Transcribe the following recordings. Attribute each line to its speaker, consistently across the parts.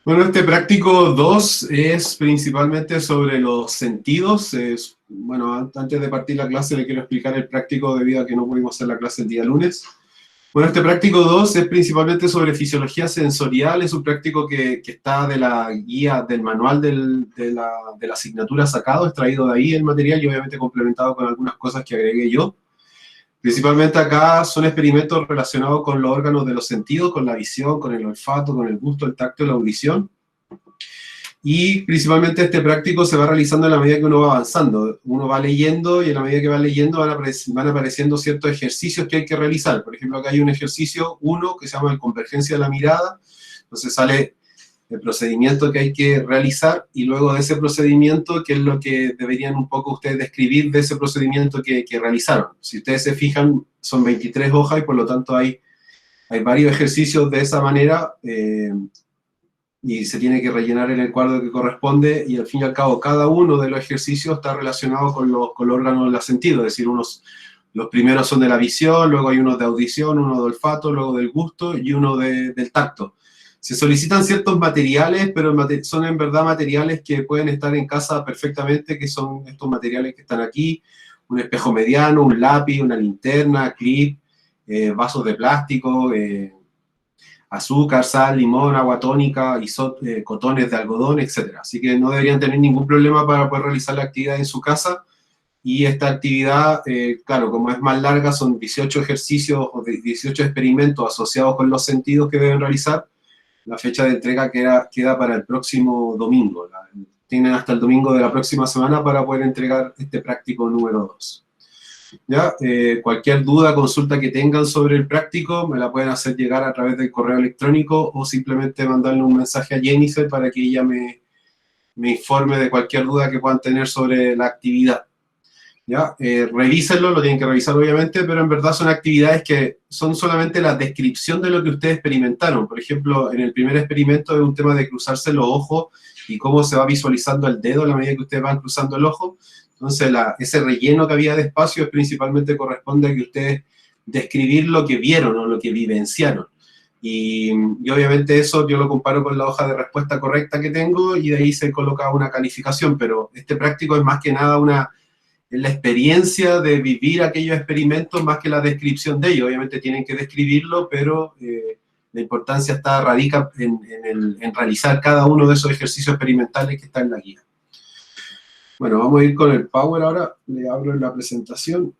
Speaker 1: Bueno, este práctico 2 es principalmente sobre los sentidos. Bueno, antes de partir la clase le quiero explicar el práctico debido a que no pudimos hacer la clase el día lunes. Bueno, este práctico 2 es principalmente sobre fisiología sensorial. Es un práctico que está de la guía, del manual de la asignatura sacado, extraído de ahí el material y obviamente complementado con algunas cosas que agregué yo. Principalmente acá son experimentos relacionados con los órganos de los sentidos, con la visión, con el olfato, con el gusto, el tacto y la audición. Y principalmente este práctico se va realizando en la medida que uno va avanzando. Uno va leyendo y en la medida que va leyendo van apareciendo ciertos ejercicios que hay que realizar. Por ejemplo, acá hay un ejercicio 1 que se llama el convergencia de la mirada. Entonces sale el procedimiento que hay que realizar y luego de ese procedimiento, qué es lo que deberían un poco ustedes describir de ese procedimiento que realizaron. Si ustedes se fijan, son 23 hojas y por lo tanto hay varios ejercicios de esa manera y se tiene que rellenar en el cuadro que corresponde y al fin y al cabo cada uno de los ejercicios está relacionado con los órganos de los sentidos, es decir, los primeros son de la visión, luego hay unos de audición, uno de olfato, luego del gusto y uno del tacto. Se solicitan ciertos materiales, pero son en verdad materiales que pueden estar en casa perfectamente, que son estos materiales que están aquí, un espejo mediano, un lápiz, una linterna, clip, vasos de plástico, azúcar, sal, limón, agua tónica, cotones de algodón, etc. Así que no deberían tener ningún problema para poder realizar la actividad en su casa. Y esta actividad, claro, como es más larga, son 18 ejercicios o 18 experimentos asociados con los sentidos que deben realizar. La fecha de entrega queda para el próximo domingo. Tienen hasta el domingo de la próxima semana para poder entregar este práctico número 2. ¿Ya? Cualquier duda, consulta que tengan sobre el práctico, me la pueden hacer llegar a través del correo electrónico o simplemente mandarle un mensaje a Jennifer para que ella me informe de cualquier duda que puedan tener sobre la actividad. ¿Ya? Revísenlo, lo tienen que revisar obviamente, pero en verdad son actividades que son solamente la descripción de lo que ustedes experimentaron. Por ejemplo, en el primer experimento es un tema de cruzarse los ojos y cómo se va visualizando el dedo a la medida que ustedes van cruzando el ojo. Entonces, ese relleno que había de espacio es principalmente corresponde a que ustedes describir lo que vieron o lo que vivenciaron. Y obviamente eso yo lo comparo con la hoja de respuesta correcta que tengo y de ahí se coloca una calificación, pero este práctico es más que nada la experiencia de vivir aquellos experimentos más que la descripción de ellos. Obviamente tienen que describirlo, pero la importancia radica en realizar cada uno de esos ejercicios experimentales que están en la guía. Bueno, vamos a ir con el Power ahora. Le abro la presentación.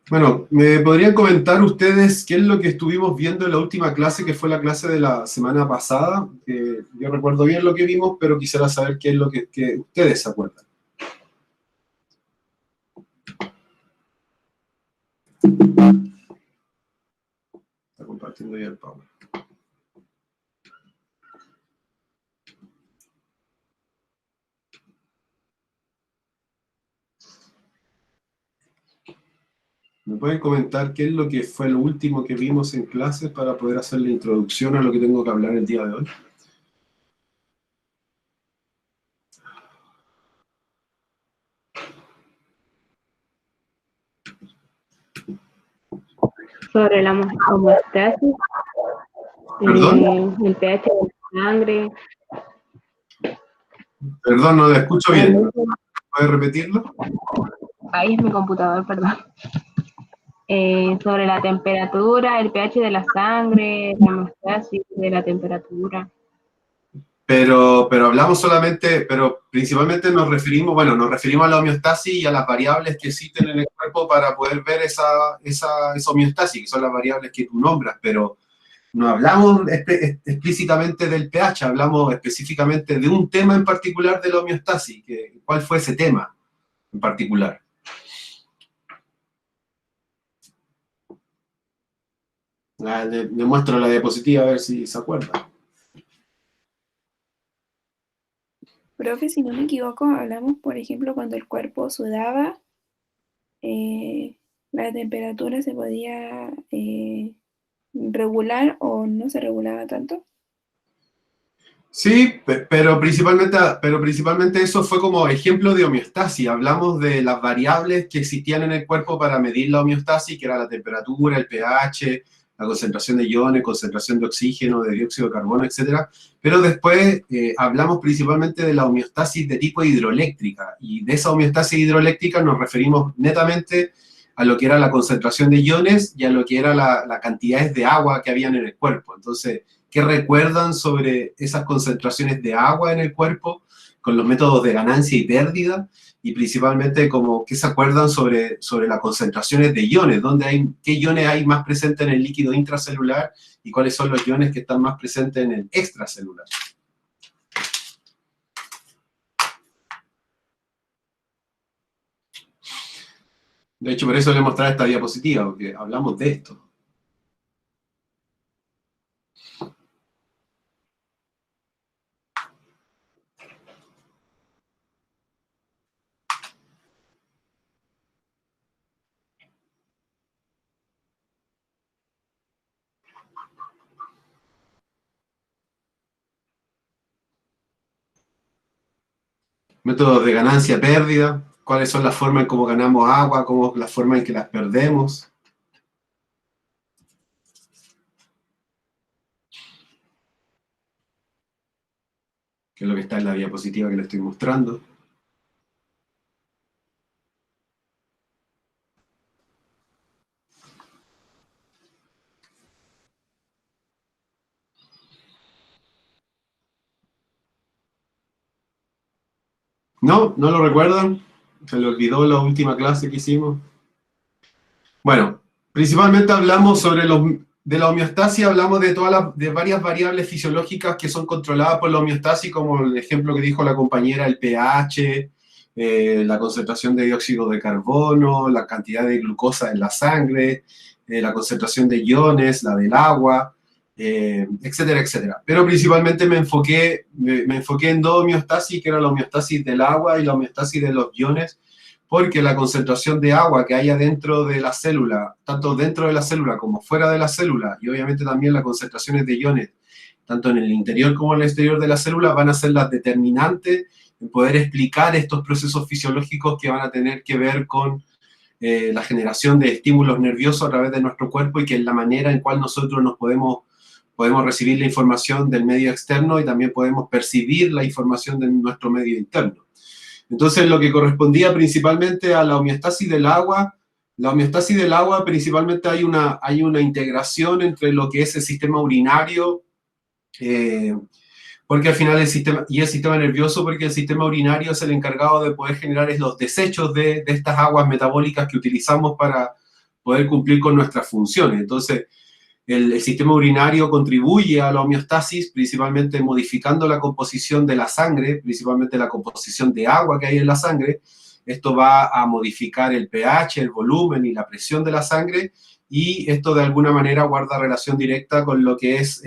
Speaker 1: Bueno, ¿me podrían comentar ustedes qué es lo que estuvimos viendo en la última clase, que fue la clase de la semana pasada? Yo recuerdo bien lo que vimos, pero quisiera saber qué es lo que ustedes se acuerdan. Está compartiendo ya el Power. ¿Me pueden comentar qué es lo que fue lo último que vimos en clases para poder hacer la introducción a lo que tengo que hablar el día de hoy?
Speaker 2: Sobre la homeostasis, el pH de la sangre.
Speaker 1: Perdón, no la escucho bien. ¿Puedes repetirlo?
Speaker 2: Ahí es mi computador, perdón. Sobre la temperatura, el pH de la sangre, la homeostasis de la temperatura.
Speaker 1: Pero hablamos solamente, pero principalmente nos referimos a la homeostasis y a las variables que existen en el cuerpo para poder ver esa homeostasis, que son las variables que tú nombras, pero no hablamos explícitamente del pH, hablamos específicamente de un tema en particular de la homeostasis. ¿Cuál fue ese tema en particular? Le muestro la diapositiva a ver si se acuerda.
Speaker 3: Profe, si no me equivoco, hablamos, por ejemplo, cuando el cuerpo sudaba, la temperatura se podía regular o no se regulaba tanto.
Speaker 1: Sí, pero principalmente eso fue como ejemplo de homeostasis. Hablamos de las variables que existían en el cuerpo para medir la homeostasis, que era la temperatura, el pH, la concentración de iones, concentración de oxígeno, de dióxido de carbono, etcétera. Pero después hablamos principalmente de la homeostasis de tipo hidroeléctrica, y de esa homeostasis hidroeléctrica nos referimos netamente a lo que era la concentración de iones y a lo que era la cantidades de agua que habían en el cuerpo. Entonces, ¿qué recuerdan sobre esas concentraciones de agua en el cuerpo con los métodos de ganancia y pérdida? Y principalmente, como, ¿qué se acuerdan sobre las concentraciones de iones? ¿Qué iones hay más presentes en el líquido intracelular y cuáles son los iones que están más presentes en el extracelular? De hecho, por eso le mostré esta diapositiva, porque hablamos de esto. Métodos de ganancia-pérdida, cuáles son las formas en cómo ganamos agua, cómo las formas en que las perdemos. Que es lo que está en la diapositiva que le estoy mostrando. ¿No? ¿No lo recuerdan? ¿Se le olvidó la última clase que hicimos? Bueno, principalmente hablamos de la homeostasis, hablamos de varias variables fisiológicas que son controladas por la homeostasis, como el ejemplo que dijo la compañera, el pH, la concentración de dióxido de carbono, la cantidad de glucosa en la sangre, la concentración de iones, la del agua, etcétera, etcétera. Pero principalmente me enfoqué en dos homeostasis, que era la homeostasis del agua y la homeostasis de los iones, porque la concentración de agua que hay adentro de la célula, tanto dentro de la célula como fuera de la célula, y obviamente también las concentraciones de iones, tanto en el interior como en el exterior de la célula, van a ser las determinantes en poder explicar estos procesos fisiológicos que van a tener que ver con la generación de estímulos nerviosos a través de nuestro cuerpo, y que es la manera en cual nosotros podemos recibir la información del medio externo y también podemos percibir la información de nuestro medio interno. Entonces, lo que correspondía principalmente a la homeostasis del agua principalmente hay una integración entre lo que es el sistema urinario, porque al final el sistema nervioso, porque el sistema urinario es el encargado de poder generar los desechos de estas aguas metabólicas que utilizamos para poder cumplir con nuestras funciones. Entonces, el sistema urinario contribuye a la homeostasis, principalmente modificando la composición de la sangre, principalmente la composición de agua que hay en la sangre. Esto va a modificar el pH, el volumen y la presión de la sangre, y esto de alguna manera guarda relación directa con lo que es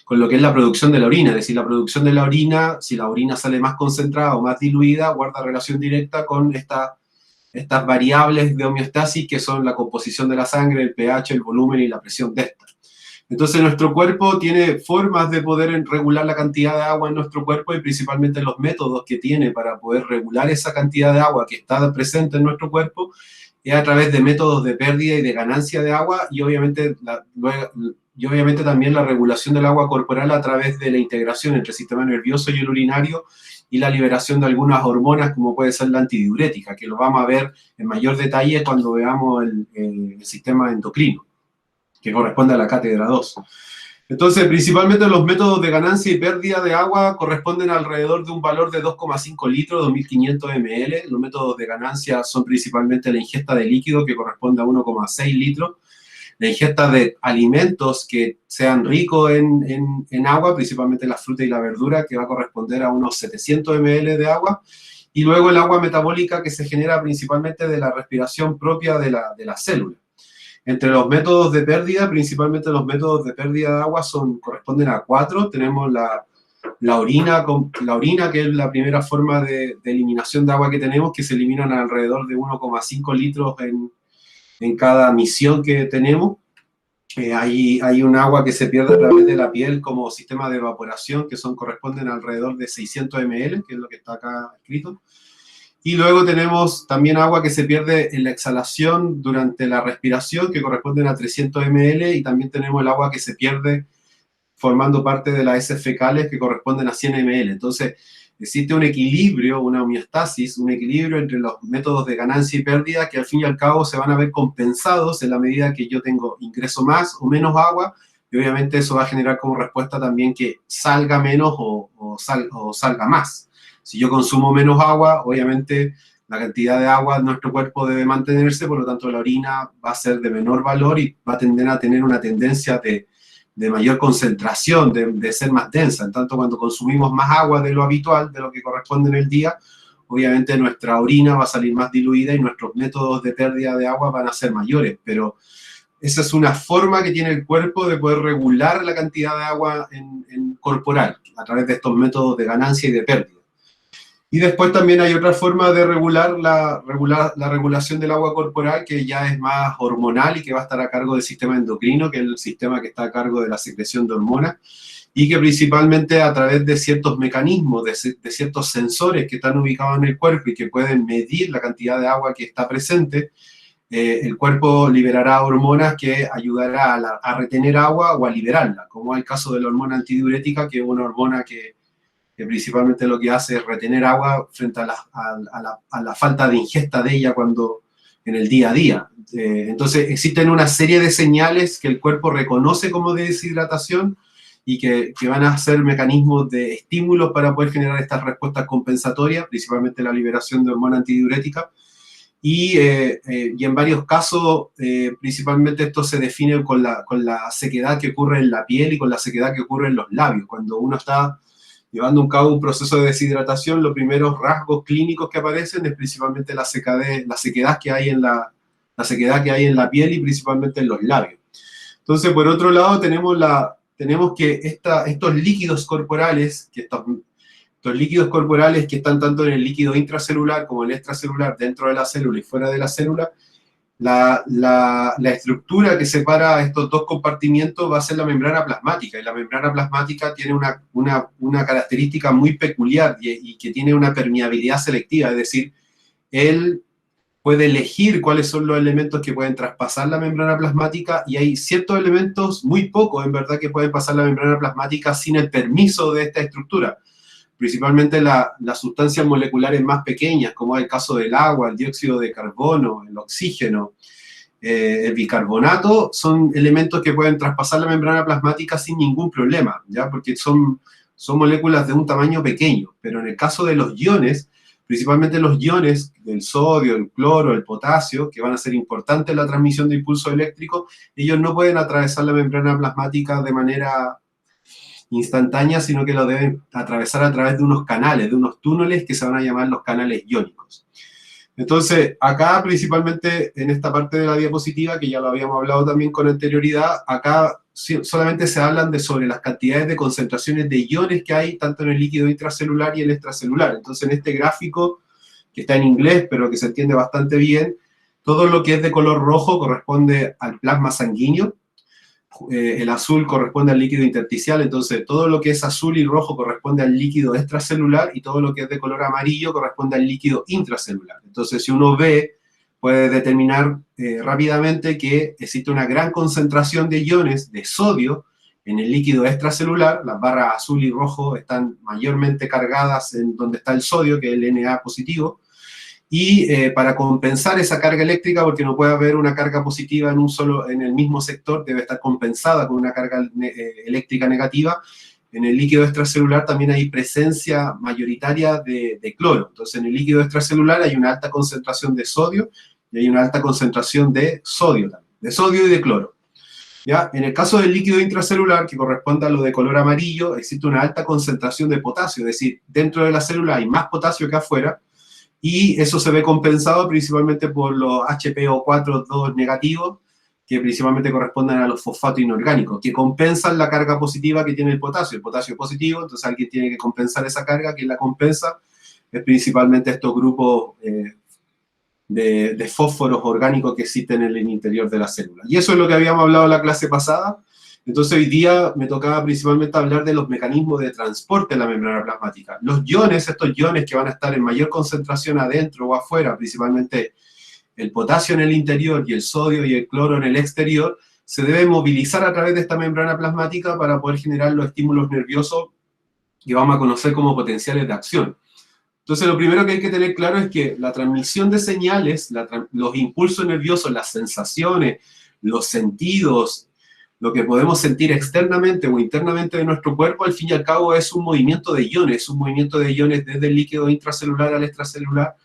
Speaker 1: la producción de la orina. Es decir, la producción de la orina, si la orina sale más concentrada o más diluida, guarda relación directa con estas variables de homeostasis, que son la composición de la sangre, el pH, el volumen y la presión de esta. Entonces, nuestro cuerpo tiene formas de poder regular la cantidad de agua en nuestro cuerpo, y principalmente los métodos que tiene para poder regular esa cantidad de agua que está presente en nuestro cuerpo es a través de métodos de pérdida y de ganancia de agua, y obviamente también la regulación del agua corporal a través de la integración entre el sistema nervioso y el urinario, y la liberación de algunas hormonas, como puede ser la antidiurética, que lo vamos a ver en mayor detalle cuando veamos el sistema endocrino, que corresponde a la cátedra 2. Entonces, principalmente los métodos de ganancia y pérdida de agua corresponden alrededor de un valor de 2,5 litros, 2.500 ml. Los métodos de ganancia son principalmente la ingesta de líquido, que corresponde a 1,6 litros, la ingesta de alimentos que sean ricos en agua, principalmente la fruta y la verdura, que va a corresponder a unos 700 ml de agua, y luego el agua metabólica, que se genera principalmente de la respiración propia de la célula. Entre los métodos de pérdida, principalmente los métodos de pérdida de agua corresponden a 4. Tenemos la orina, que es la primera forma de eliminación de agua que tenemos, que se eliminan alrededor de 1,5 litros en cada misión que tenemos. Hay un agua que se pierde a través de la piel como sistema de evaporación, que corresponden alrededor de 600 ml, que es lo que está acá escrito. Y luego tenemos también agua que se pierde en la exhalación durante la respiración, que corresponden a 300 ml, y también tenemos el agua que se pierde formando parte de las heces fecales, que corresponden a 100 ml. Entonces, existe un equilibrio, una homeostasis, un equilibrio entre los métodos de ganancia y pérdida que al fin y al cabo se van a ver compensados en la medida que yo ingreso más o menos agua, y obviamente eso va a generar como respuesta también que salga menos o salga más. Si yo consumo menos agua, obviamente la cantidad de agua en nuestro cuerpo debe mantenerse, por lo tanto la orina va a ser de menor valor y va a tender a tener una tendencia de mayor concentración, de ser más densa. En tanto, cuando consumimos más agua de lo habitual, de lo que corresponde en el día, obviamente nuestra orina va a salir más diluida y nuestros métodos de pérdida de agua van a ser mayores. Pero esa es una forma que tiene el cuerpo de poder regular la cantidad de agua corporal a través de estos métodos de ganancia y de pérdida. Y después también hay otra forma de regular la regulación del agua corporal, que ya es más hormonal y que va a estar a cargo del sistema endocrino, que es el sistema que está a cargo de la secreción de hormonas, y que principalmente a través de ciertos mecanismos, de ciertos sensores que están ubicados en el cuerpo y que pueden medir la cantidad de agua que está presente, el cuerpo liberará hormonas que ayudará a retener agua o a liberarla, como es el caso de la hormona antidiurética, que es una hormona que principalmente lo que hace es retener agua frente a la falta de ingesta de ella en el día a día. Entonces existen una serie de señales que el cuerpo reconoce como de deshidratación y que van a ser mecanismos de estímulos para poder generar estas respuestas compensatorias, principalmente la liberación de hormona antidiurética. Y en varios casos, principalmente esto se define con la sequedad que ocurre en la piel y con la sequedad que ocurre en los labios. Cuando uno está llevando a cabo un proceso de deshidratación, los primeros rasgos clínicos que aparecen es principalmente la sequedad que hay en la piel y principalmente en los labios. Entonces, por otro lado, tenemos que estos líquidos corporales, estos líquidos corporales que están tanto en el líquido intracelular como en el extracelular, dentro de la célula y fuera de la célula, la estructura que separa estos dos compartimientos va a ser la membrana plasmática, y la membrana plasmática tiene una característica muy peculiar y que tiene una permeabilidad selectiva, es decir, él puede elegir cuáles son los elementos que pueden traspasar la membrana plasmática, y hay ciertos elementos, muy pocos en verdad, que pueden pasar la membrana plasmática sin el permiso de esta estructura. Principalmente las sustancias moleculares más pequeñas, como es el caso del agua, el dióxido de carbono, el oxígeno, el bicarbonato, son elementos que pueden traspasar la membrana plasmática sin ningún problema, ¿ya? Porque son moléculas de un tamaño pequeño. Pero en el caso de los iones, principalmente los iones del sodio, el cloro, el potasio, que van a ser importantes en la transmisión de impulso eléctrico, ellos no pueden atravesar la membrana plasmática de manera instantánea, sino que lo deben atravesar a través de unos canales, de unos túneles que se van a llamar los canales iónicos. Entonces, acá principalmente en esta parte de la diapositiva, que ya lo habíamos hablado también con anterioridad, acá solamente se hablan sobre las cantidades de concentraciones de iones que hay tanto en el líquido intracelular y el extracelular. Entonces, en este gráfico, que está en inglés, pero que se entiende bastante bien, todo lo que es de color rojo corresponde al plasma sanguíneo, el azul corresponde al líquido intersticial, entonces todo lo que es azul y rojo corresponde al líquido extracelular, y todo lo que es de color amarillo corresponde al líquido intracelular. Entonces, si uno ve, puede determinar rápidamente que existe una gran concentración de iones de sodio en el líquido extracelular. Las barras azul y rojo están mayormente cargadas en donde está el sodio, que es el Na positivo, y para compensar esa carga eléctrica, porque no puede haber una carga positiva en el mismo sector, debe estar compensada con una carga eléctrica negativa. En el líquido extracelular también hay presencia mayoritaria de cloro. Entonces, en el líquido extracelular hay una alta concentración de sodio y hay una alta concentración de sodio también, de sodio y de cloro. ¿Ya? En el caso del líquido intracelular, que corresponde a lo de color amarillo, existe una alta concentración de potasio, es decir, dentro de la célula hay más potasio que afuera, y eso se ve compensado principalmente por los HPO4 negativos, que principalmente corresponden a los fosfatos inorgánicos, que compensan la carga positiva que tiene el potasio positivo. Entonces alguien tiene que compensar esa carga. Quien la compensa es principalmente estos grupos de fósforos orgánicos que existen en el interior de la célula. Y eso es lo que habíamos hablado en la clase pasada. Entonces hoy día me tocaba principalmente hablar de los mecanismos de transporte de la membrana plasmática. Los iones, estos iones que van a estar en mayor concentración adentro o afuera, principalmente el potasio en el interior y el sodio y el cloro en el exterior, se deben movilizar a través de esta membrana plasmática para poder generar los estímulos nerviosos que vamos a conocer como potenciales de acción. Entonces, lo primero que hay que tener claro es que la transmisión de señales, los impulsos nerviosos, las sensaciones, los sentidos, lo que podemos sentir externamente o internamente de nuestro cuerpo, al fin y al cabo es un movimiento de iones desde el líquido intracelular al extracelular,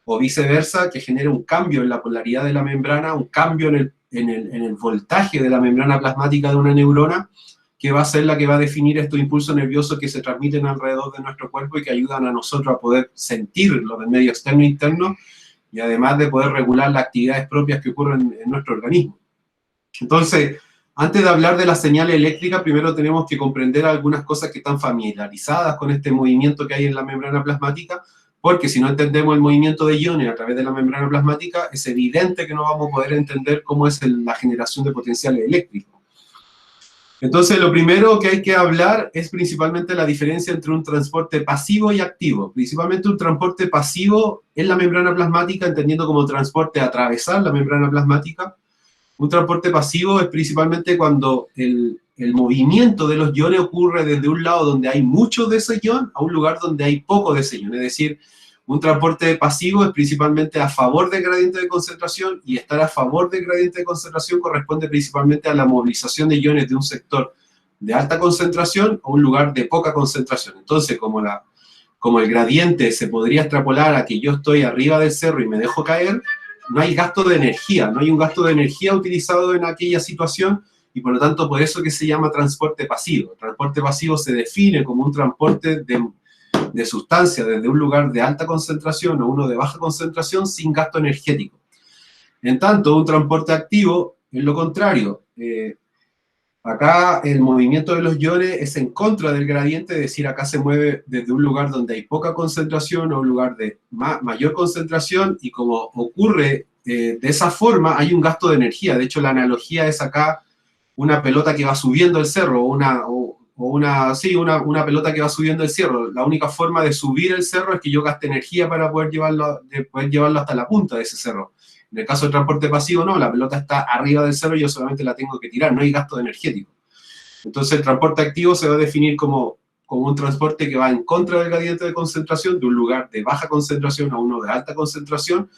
Speaker 1: o viceversa, que genera un cambio en la polaridad de la membrana, un cambio en el voltaje de la membrana plasmática de una neurona, que va a ser la que va a definir estos impulsos nerviosos que se transmiten alrededor de nuestro cuerpo y que ayudan a nosotros a poder sentir lo del medio externo e interno, y además de poder regular las actividades propias que ocurren en nuestro organismo. Entonces, antes de hablar de las señales eléctricas, primero tenemos que comprender algunas cosas que están familiarizadas con este movimiento que hay en la membrana plasmática, porque si no entendemos el movimiento de iones a través de la membrana plasmática, es evidente que no vamos a poder entender cómo es la generación de potenciales eléctricos. Entonces, lo primero que hay que hablar es principalmente la diferencia entre un transporte pasivo y activo. Principalmente un transporte pasivo en la membrana plasmática, entendiendo como transporte a atravesar la membrana plasmática. Un transporte pasivo es principalmente cuando el movimiento de los iones ocurre desde un lado donde hay mucho de ese ion a un lugar donde hay poco de ese ion. Es decir, un transporte pasivo es principalmente a favor del gradiente de concentración, y estar a favor del gradiente de concentración corresponde principalmente a la movilización de iones de un sector de alta concentración a un lugar de poca concentración. Entonces, como el gradiente se podría extrapolar a que yo estoy arriba del cerro y me dejo caer, no hay gasto de energía, no hay un gasto de energía utilizado en aquella situación, y por lo tanto por eso que se llama transporte pasivo. El transporte pasivo se define como un transporte de sustancia desde un lugar de alta concentración a uno de baja concentración sin gasto energético. En tanto, un transporte activo es lo contrario. Acá el movimiento de los iones es en contra del gradiente, es decir, acá se mueve desde un lugar donde hay poca concentración a un lugar de mayor concentración, y como ocurre de esa forma, hay un gasto de energía. De hecho, la analogía es acá una pelota que va subiendo el cerro, una pelota que va subiendo el cerro. La única forma de subir el cerro es que yo gaste energía para poder llevarlo hasta la punta de ese cerro. En el caso del transporte pasivo, no, la pelota está arriba del cerro y yo solamente la tengo que tirar, no hay gasto energético. Entonces el transporte activo se va a definir como un transporte que va en contra del gradiente de concentración, de un lugar de baja concentración a uno de alta concentración,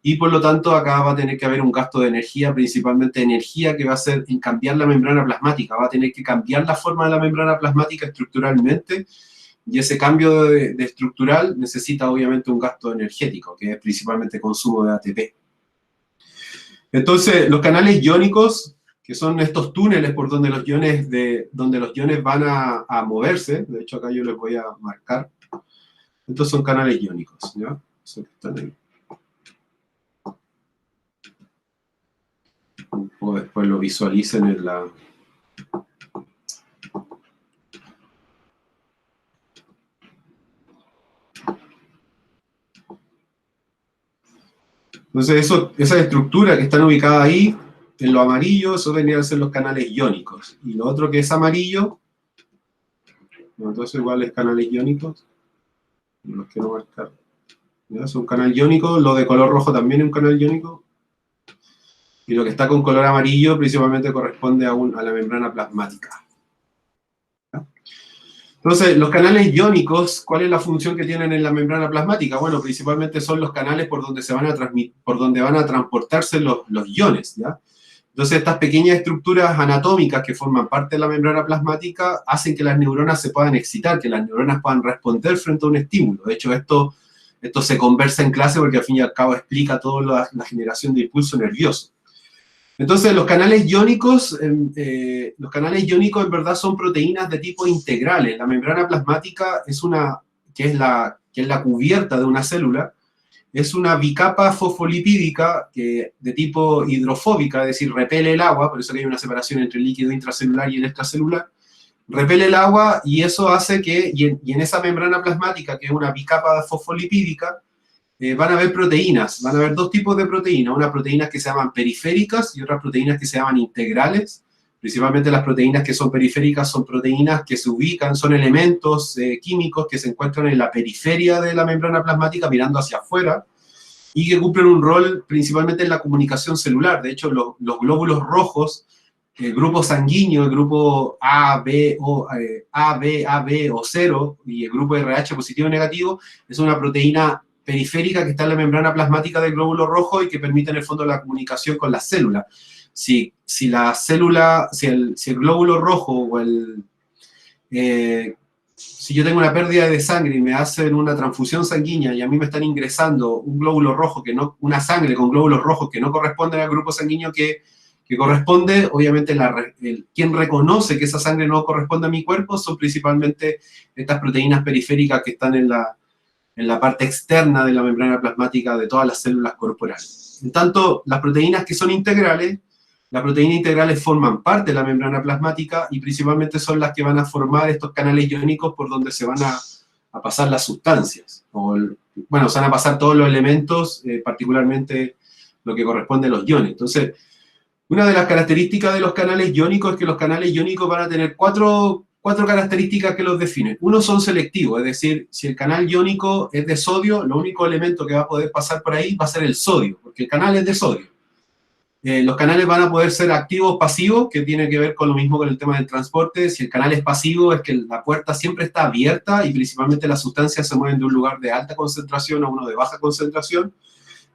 Speaker 1: y por lo tanto acá va a tener que haber un gasto de energía, principalmente energía que va a ser en cambiar la membrana plasmática, va a tener que cambiar la forma de la membrana plasmática estructuralmente, y ese cambio de estructural necesita obviamente un gasto energético, que es principalmente consumo de ATP. Entonces, los canales iónicos, que son estos túneles por donde los iones van a moverse, de hecho acá yo les voy a marcar, estos son canales iónicos, ¿ya? Esos que están ahí. O después lo visualicen en la... Entonces, esas estructuras que están ubicadas ahí, en lo amarillo, eso vendrían a ser los canales iónicos. Y lo otro que es amarillo, no, entonces igual es canales iónicos, los quiero marcar. ¿Ya? Es un canal iónico, lo de color rojo también es un canal iónico. Y lo que está con color amarillo principalmente corresponde a la membrana plasmática. ¿Ya? Entonces, los canales iónicos, ¿cuál es la función que tienen en la membrana plasmática? Bueno, principalmente son los canales por donde van a transportarse los iones, ¿ya? Entonces, estas pequeñas estructuras anatómicas que forman parte de la membrana plasmática hacen que las neuronas se puedan excitar, que las neuronas puedan responder frente a un estímulo. De hecho, esto se conversa en clase porque al fin y al cabo explica toda la generación de impulso nervioso. Entonces, los canales iónicos en verdad son proteínas de tipo integrales. La membrana plasmática que es la cubierta de una célula, es una bicapa fosfolipídica de tipo hidrofóbica, es decir, repele el agua, por eso que hay una separación entre el líquido intracelular y el extracelular. Repele el agua y eso hace que, y en esa membrana plasmática, que es una bicapa fosfolipídica, van a haber proteínas, van a haber dos tipos de proteínas, unas proteínas que se llaman periféricas y otras proteínas que se llaman integrales. Principalmente las proteínas que son periféricas son proteínas que se ubican, son elementos químicos que se encuentran en la periferia de la membrana plasmática mirando hacia afuera y que cumplen un rol principalmente en la comunicación celular. De hecho, los glóbulos rojos, el grupo sanguíneo, el grupo AB o 0 y el grupo RH positivo y negativo, es una proteína periférica que está en la membrana plasmática del glóbulo rojo y que permite en el fondo la comunicación con las células. Si la célula, si el glóbulo rojo o si yo tengo una pérdida de sangre y me hacen una transfusión sanguínea y a mí me están ingresando un glóbulo rojo una sangre con glóbulos rojos que no corresponden al grupo sanguíneo que corresponde, obviamente quien reconoce que esa sangre no corresponde a mi cuerpo son principalmente estas proteínas periféricas que están en la parte externa de la membrana plasmática de todas las células corporales. En tanto, las proteínas que son integrales, las proteínas integrales forman parte de la membrana plasmática y principalmente son las que van a formar estos canales iónicos por donde se van a pasar las sustancias. Se van a pasar todos los elementos, particularmente lo que corresponde a los iones. Entonces, una de las características de los canales iónicos es que los canales iónicos van a tener cuatro características que los definen. Uno, son selectivos, es decir, si el canal iónico es de sodio, lo único elemento que va a poder pasar por ahí va a ser el sodio, porque el canal es de sodio. Los canales van a poder ser activos o pasivos, que tiene que ver con lo mismo con el tema del transporte. Si el canal es pasivo, es que la puerta siempre está abierta y principalmente las sustancias se mueven de un lugar de alta concentración a uno de baja concentración.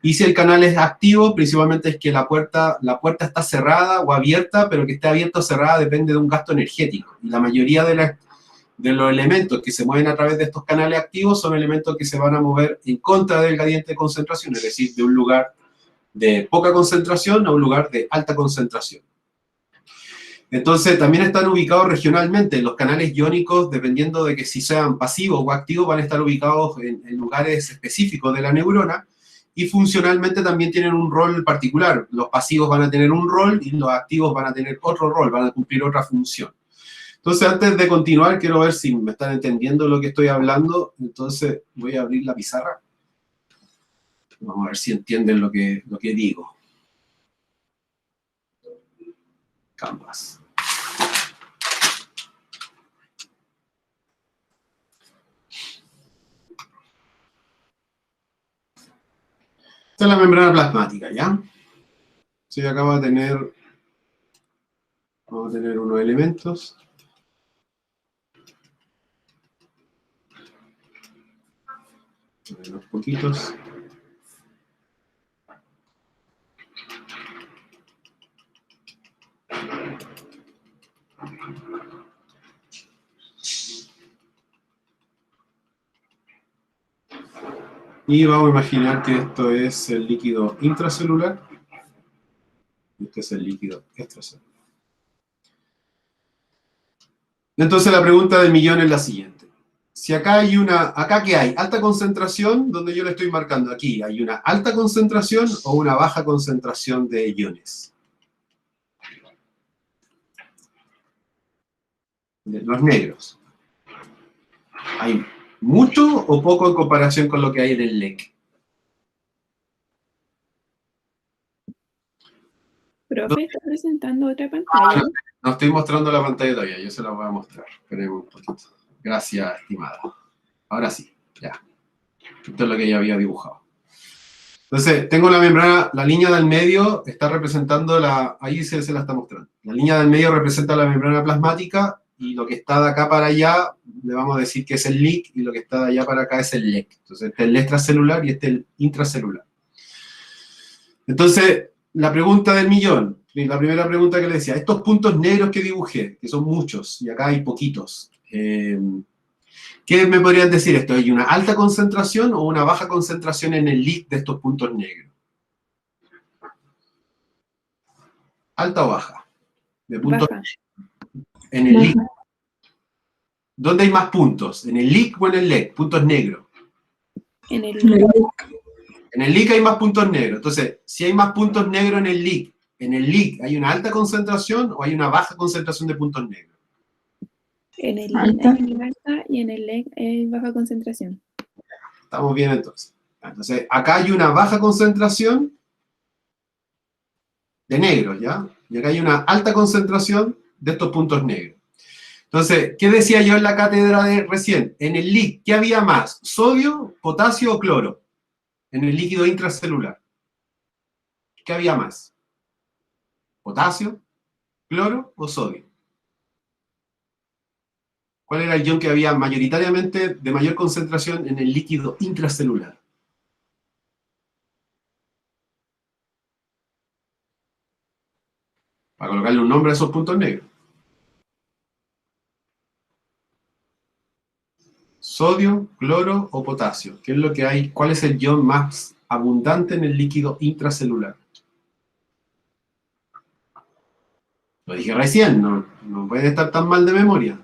Speaker 1: Y si el canal es activo, principalmente es que la puerta está cerrada o abierta, pero que esté abierta o cerrada depende de un gasto energético. Y la mayoría de los elementos que se mueven a través de estos canales activos son elementos que se van a mover en contra del gradiente de concentración, es decir, de un lugar de poca concentración a un lugar de alta concentración. Entonces, también están ubicados regionalmente. Los canales iónicos, dependiendo de que si sean pasivos o activos, van a estar ubicados en lugares específicos de la neurona y funcionalmente también tienen un rol particular. Los pasivos van a tener un rol y los activos van a tener otro rol, van a cumplir otra función. Entonces, antes de continuar, quiero ver si me están entendiendo lo que estoy hablando. Entonces, voy a abrir la pizarra. Vamos a ver si entienden lo que digo. Canvas. Esta es la membrana plasmática, ¿ya? Sí, acá vamos a tener unos elementos. Unos poquitos. Y vamos a imaginar que esto es el líquido intracelular y este es el líquido extracelular. Entonces la pregunta del millón es la siguiente. Si acá hay ¿acá qué hay? ¿Alta concentración? Donde yo le estoy marcando aquí, ¿hay una alta concentración o una baja concentración de iones? De los negros. ¿Hay mucho o poco en comparación con lo que hay en el LEC?
Speaker 3: Profe, ¿está presentando otra pantalla?
Speaker 1: No estoy mostrando la pantalla todavía, yo se la voy a mostrar. Esperemos un poquito. Gracias, estimada. Ahora sí, ya. Esto es lo que ya había dibujado. Entonces, tengo la membrana, la línea del medio está representando ahí se la está mostrando. La línea del medio representa la membrana plasmática y lo que está de acá para allá, le vamos a decir que es el LIC y lo que está de allá para acá es el LEC. Entonces, este es el extracelular y este es el intracelular. Entonces, la pregunta del millón, la primera pregunta que le decía, estos puntos negros que dibujé, que son muchos, y acá hay poquitos, ¿qué me podrían decir esto? ¿Hay una alta concentración o una baja concentración en el LIC de estos puntos negros? ¿Alta o baja? De puntos
Speaker 3: Baja.
Speaker 1: en el LIC. ¿Dónde hay más puntos? ¿En el LIC o en el LEC? Puntos negros.
Speaker 3: En el
Speaker 1: En el LIC hay más puntos negros. Entonces, si hay más puntos negros en el LIC hay una alta concentración o hay una baja concentración de puntos negros.
Speaker 3: En el LIC hay alta y en el LEC hay baja concentración.
Speaker 1: Estamos bien entonces. Entonces, acá hay una baja concentración de negros, ¿ya? Y acá hay una alta concentración de estos puntos negros. Entonces, ¿qué decía yo en la cátedra de recién? En el LIC, ¿qué había más? ¿Sodio, potasio o cloro? En el líquido intracelular. ¿Qué había más? ¿Potasio, cloro o sodio? ¿Cuál era el ion que había mayoritariamente de mayor concentración en el líquido intracelular? Para colocarle un nombre a esos puntos negros. ¿Sodio, cloro o potasio? ¿Qué es lo que hay? ¿Cuál es el ion más abundante en el líquido intracelular? Lo dije recién, no puede estar tan mal de memoria.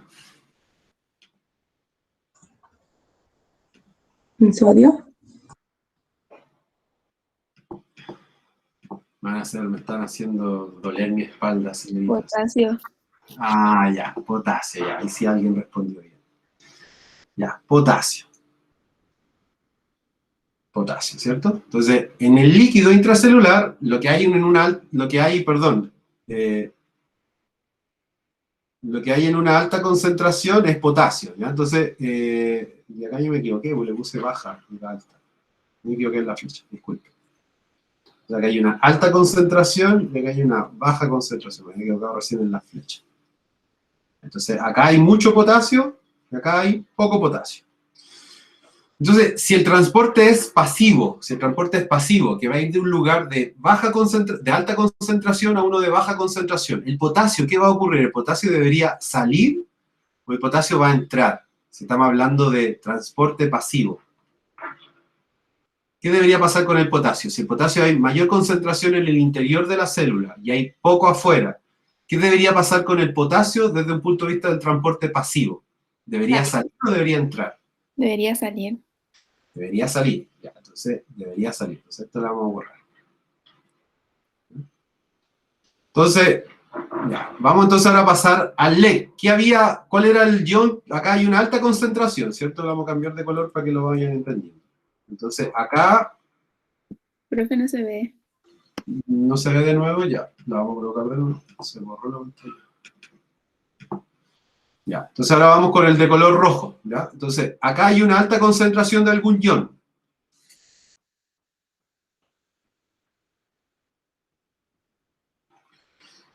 Speaker 4: ¿El sodio?
Speaker 1: Me están haciendo doler mi espalda, señoritas.
Speaker 3: Potasio.
Speaker 1: Ah, ya, potasio, ya. Ahí sí alguien respondió bien. Ya, potasio. Potasio, ¿cierto? Entonces, en el líquido intracelular, lo que hay en una alta concentración es potasio, ¿ya? Entonces, y acá yo me equivoqué, porque le puse baja, y alta. Me equivoqué en la flecha, disculpe. O sea, acá hay una alta concentración y acá hay una baja concentración. Me he equivocado recién en la flecha. Entonces, acá hay mucho potasio y acá hay poco potasio. Entonces, si el transporte es pasivo, que va a ir de un lugar de alta concentración a uno de baja concentración, el potasio, ¿qué va a ocurrir? ¿El potasio debería salir o el potasio va a entrar? Si estamos hablando de transporte pasivo. ¿Qué debería pasar con el potasio? Si el potasio hay mayor concentración en el interior de la célula y hay poco afuera, ¿qué debería pasar con el potasio desde un punto de vista del transporte pasivo? ¿Debería salir o debería entrar?
Speaker 3: Debería salir.
Speaker 1: Debería salir. Ya, entonces, debería salir. Entonces, esto lo vamos a borrar. Entonces, ya, vamos entonces ahora a pasar al LEC. ¿Cuál era el ion? Acá hay una alta concentración, ¿cierto? Lo vamos a cambiar de color para que lo vayan entendiendo. Entonces, acá
Speaker 3: Profe, no se ve.
Speaker 1: no se ve de nuevo, ya. Lo vamos a colocar de nuevo. Se borró la pantalla. Ya, entonces ahora vamos con el de color rojo, ¿ya? Entonces, acá hay una alta concentración de algún ion.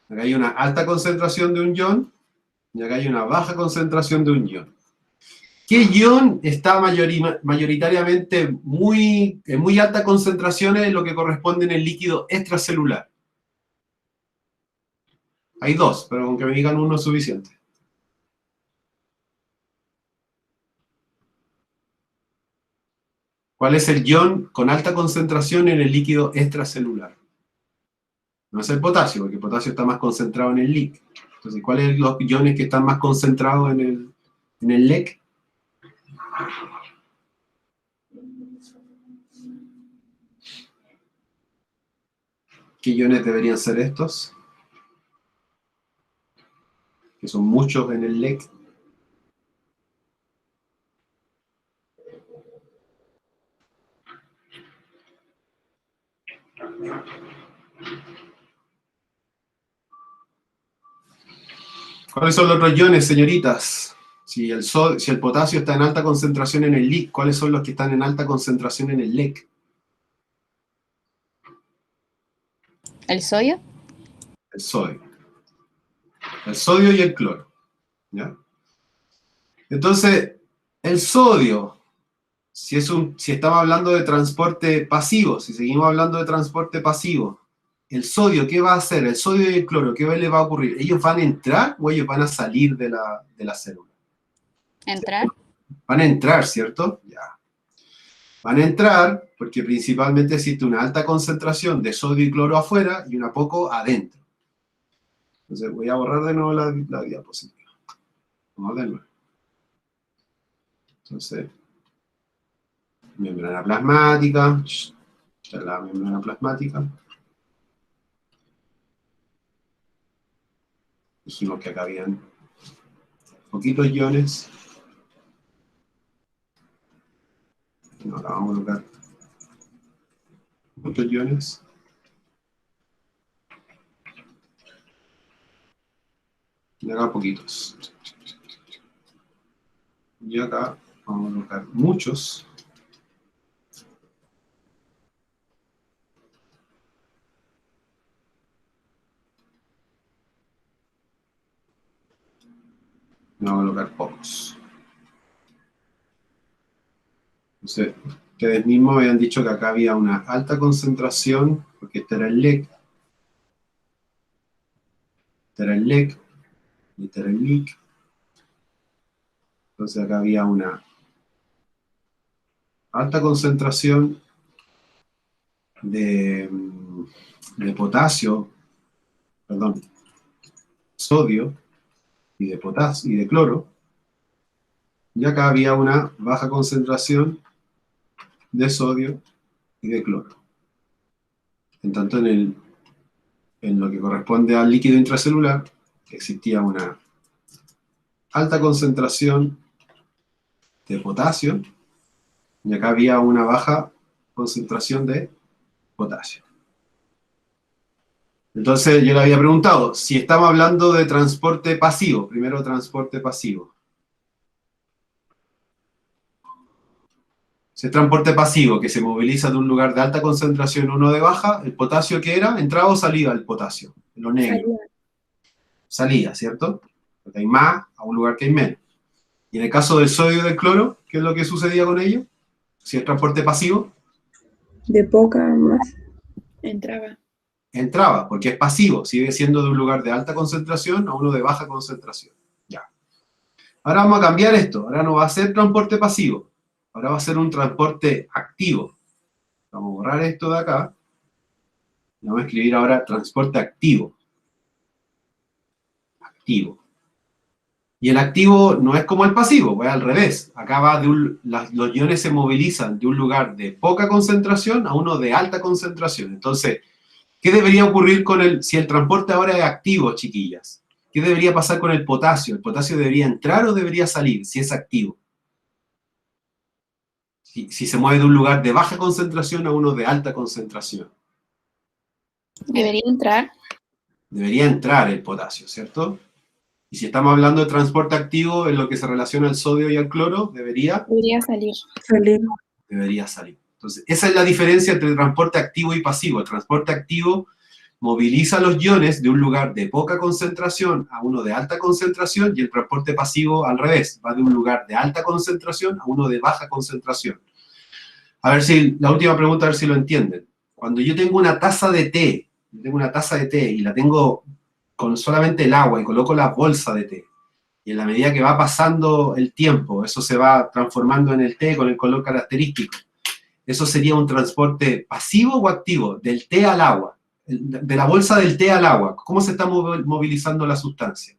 Speaker 1: Acá hay una alta concentración de un ion y acá hay una baja concentración de un ion. ¿Qué ion está mayoritariamente en muy alta concentración en lo que corresponde en el líquido extracelular? Hay dos, pero aunque me digan uno es suficiente. ¿Cuál es el ion con alta concentración en el líquido extracelular? No es el potasio, porque el potasio está más concentrado en el LIC. Entonces, ¿cuáles son los iones que están más concentrados en el LEC? ¿Qué iones deberían ser estos? Que son muchos en el LEC. ¿Cuáles son los otros iones, señoritas? Si el potasio está en alta concentración en el LIC, ¿cuáles son los que están en alta concentración en el LEC?
Speaker 5: ¿El sodio?
Speaker 1: El sodio. El sodio y el cloro. ¿Ya? Entonces, el sodio, si estamos hablando de transporte pasivo, si seguimos hablando de transporte pasivo, el sodio, ¿qué va a hacer? El sodio y el cloro, ¿qué le va a ocurrir? ¿Ellos van a entrar o ellos van a salir de la célula?
Speaker 5: ¿Entrar?
Speaker 1: Van a entrar, ¿cierto? Ya. Van a entrar porque principalmente existe una alta concentración de sodio y cloro afuera y una poco adentro. Entonces voy a borrar de nuevo la diapositiva. Vamos de nuevo. Entonces, membrana plasmática. Esta es la membrana plasmática. Dijimos que acá habían poquitos iones. No, la vamos a colocar ¿Cuántos iones? Y acá poquitos. Y acá vamos a colocar muchos. Y vamos a colocar pocos. Entonces, ustedes mismos habían dicho que acá había una alta concentración, porque este era el LEC, este era el LEC, y este era el LIC. Entonces acá había una alta concentración de potasio, perdón, sodio y de potasio y de cloro, y acá había una baja concentración de sodio y de cloro. En tanto, en lo que corresponde al líquido intracelular, existía una alta concentración de potasio, y acá había una baja concentración de potasio. Entonces yo le había preguntado, si estamos hablando de transporte pasivo, primero transporte pasivo. Si es transporte pasivo, que se moviliza de un lugar de alta concentración a uno de baja, ¿el potasio qué era? ¿Entraba o salía el potasio? En lo negro. Salía, ¿cierto? Porque hay más a un lugar que hay menos. Y en el caso del sodio y del cloro, ¿qué es lo que sucedía con ellos? Si es transporte pasivo,
Speaker 3: De poca más. Entraba,
Speaker 1: porque es pasivo, sigue siendo de un lugar de alta concentración a uno de baja concentración. Ya. Ahora vamos a cambiar esto, ahora no va a ser transporte pasivo, ahora va a ser un transporte activo. Vamos a borrar esto de acá, y vamos a escribir ahora transporte activo. Activo. Y el activo no es como el pasivo, pues al revés. Acá va los iones se movilizan de un lugar de poca concentración a uno de alta concentración. Entonces, ¿qué debería ocurrir si el transporte ahora es activo, chiquillas? ¿Qué debería pasar con el potasio? ¿El potasio debería entrar o debería salir si es activo? Si se mueve de un lugar de baja concentración a uno de alta concentración.
Speaker 3: debería entrar.
Speaker 1: Debería entrar el potasio, ¿cierto? Y si estamos hablando de transporte activo, en lo que se relaciona al sodio y al cloro, debería
Speaker 3: salir.
Speaker 1: Debería salir. Entonces, esa es la diferencia entre el transporte activo y pasivo. El transporte activo moviliza los iones de un lugar de poca concentración a uno de alta concentración, y el transporte pasivo al revés, va de un lugar de alta concentración a uno de baja concentración. A ver si, la última pregunta, a ver si lo entienden. Cuando yo tengo una taza de té, y la tengo con solamente el agua y coloco la bolsa de té, y en la medida que va pasando el tiempo, eso se va transformando en el té con el color característico. ¿Eso sería un transporte pasivo o activo? Del té al agua, de la bolsa del té al agua. ¿Cómo se está movilizando la sustancia?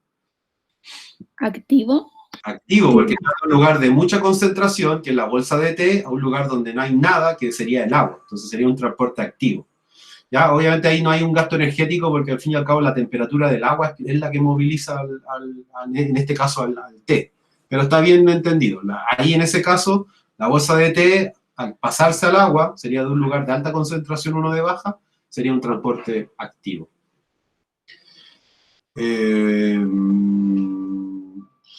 Speaker 3: Activo.
Speaker 1: Activo, porque va de un lugar de mucha concentración, que es la bolsa de té, a un lugar donde no hay nada, que sería el agua. Entonces sería un transporte activo. ¿Ya? Obviamente ahí no hay un gasto energético, porque al fin y al cabo la temperatura del agua es la que moviliza, en este caso, al té. Pero está bien entendido. Ahí en ese caso, la bolsa de té, al pasarse al agua, sería de un lugar de alta concentración uno de baja, sería un transporte activo.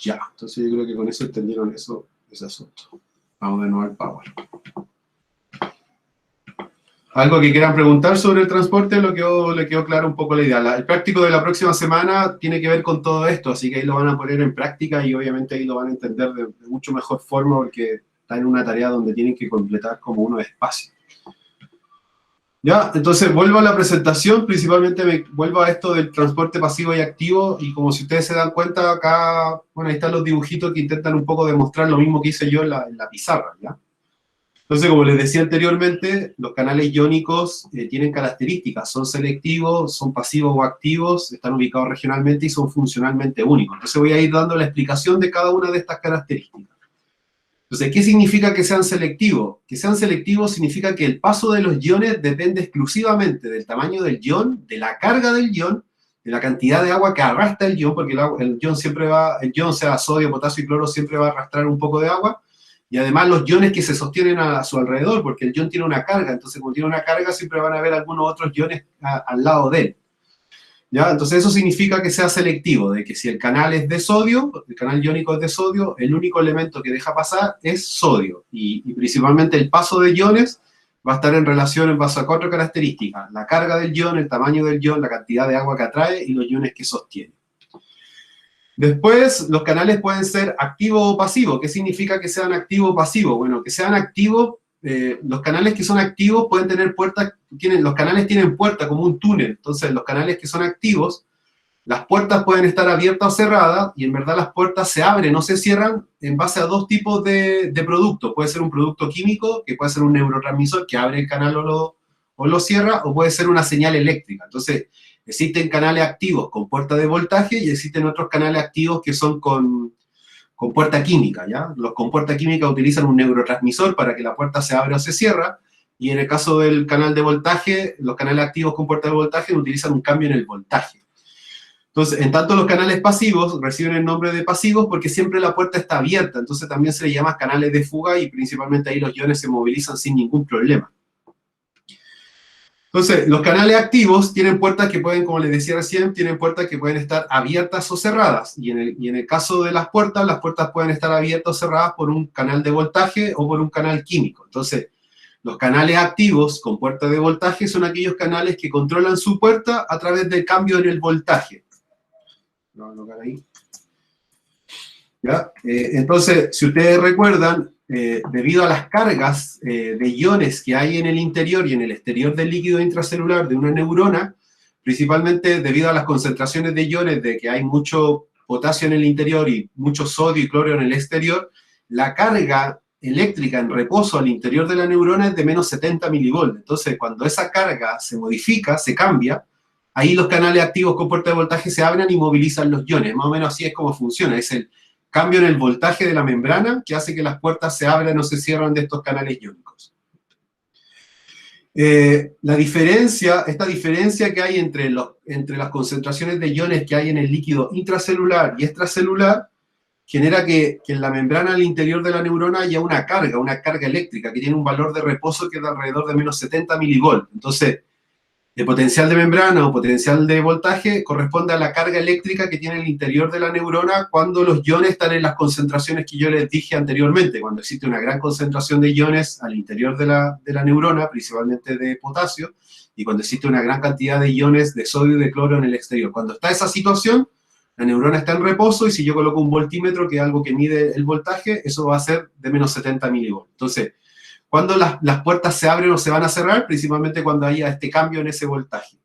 Speaker 1: Ya, entonces yo creo que con eso entendieron ese asunto. Vamos de nuevo al Power. ¿Algo que quieran preguntar sobre el transporte? Le quedó claro un poco la idea. El práctico de la próxima semana tiene que ver con todo esto, así que ahí lo van a poner en práctica y obviamente ahí lo van a entender de mucho mejor forma, porque está en una tarea donde tienen que completar como uno de espacio. Ya, entonces vuelvo a la presentación, principalmente vuelvo a esto del transporte pasivo y activo, y como si ustedes se dan cuenta acá, bueno, ahí están los dibujitos que intentan un poco demostrar lo mismo que hice yo en la pizarra, ¿ya? Entonces, como les decía anteriormente, los canales iónicos tienen características, son selectivos, son pasivos o activos, están ubicados regionalmente y son funcionalmente únicos. Entonces voy a ir dando la explicación de cada una de estas características. Entonces, ¿qué significa que sean selectivos? Que sean selectivos significa que el paso de los iones depende exclusivamente del tamaño del ion, de la carga del ion, de la cantidad de agua que arrastra el ion, porque el ion siempre va, sea sodio, potasio y cloro, siempre va a arrastrar un poco de agua, y además los iones que se sostienen a su alrededor, porque el ion tiene una carga, entonces como tiene una carga siempre van a haber algunos otros iones al lado de él. ¿Ya? Entonces eso significa que sea selectivo, de que si el canal es de sodio, el canal iónico es de sodio, el único elemento que deja pasar es sodio, y principalmente el paso de iones va a estar en relación en base a 4 características: la carga del ion, el tamaño del ion, la cantidad de agua que atrae y los iones que sostiene. Después, los canales pueden ser activos o pasivos. ¿Qué significa que sean activos o pasivos? Bueno, que sean activos, los canales que son activos pueden tener puertas, los canales tienen puerta como un túnel. Entonces, los canales que son activos, las puertas pueden estar abiertas o cerradas, y en verdad las puertas se abren o se cierran en base a 2 tipos de productos. Puede ser un producto químico, que puede ser un neurotransmisor que abre el canal o lo cierra, o puede ser una señal eléctrica. Entonces, existen canales activos con puerta de voltaje y existen otros canales activos que son con puerta química, ¿ya? Los con puerta química utilizan un neurotransmisor para que la puerta se abra o se cierra, y en el caso del canal de voltaje, los canales activos con puerta de voltaje utilizan un cambio en el voltaje. Entonces, en tanto los canales pasivos reciben el nombre de pasivos porque siempre la puerta está abierta, entonces también se le llama canales de fuga, y principalmente ahí los iones se movilizan sin ningún problema. Entonces, los canales activos tienen puertas que pueden, como les decía recién, tienen puertas que pueden estar abiertas o cerradas. Y en el caso de las puertas pueden estar abiertas o cerradas por un canal de voltaje o por un canal químico. Entonces, los canales activos con puerta de voltaje son aquellos canales que controlan su puerta a través del cambio en el voltaje. Lo voy a colocar ahí. ¿Ya? Entonces, si ustedes recuerdan, debido a las cargas de iones que hay en el interior y en el exterior del líquido intracelular de una neurona, principalmente debido a las concentraciones de iones, de que hay mucho potasio en el interior y mucho sodio y cloro en el exterior, la carga eléctrica en reposo al interior de la neurona es de menos 70 milivolts. Entonces, cuando esa carga se modifica, se cambia, ahí los canales activos con puerta de voltaje se abren y movilizan los iones. Más o menos así es como funciona. Es el cambio en el voltaje de la membrana que hace que las puertas se abran o se cierran de estos canales iónicos. Esta diferencia que hay entre las concentraciones de iones que hay en el líquido intracelular y extracelular genera que en la membrana al interior de la neurona haya una carga eléctrica que tiene un valor de reposo que es de alrededor de menos 70 milivolts. Entonces, el potencial de membrana o potencial de voltaje corresponde a la carga eléctrica que tiene el interior de la neurona cuando los iones están en las concentraciones que yo les dije anteriormente, cuando existe una gran concentración de iones al interior de la neurona, principalmente de potasio, y cuando existe una gran cantidad de iones de sodio y de cloro en el exterior. Cuando está esa situación, la neurona está en reposo, y si yo coloco un voltímetro, que es algo que mide el voltaje, eso va a ser de menos 70 milivolts. Entonces, cuando las puertas se abren o se van a cerrar, principalmente cuando haya este cambio en ese voltaje.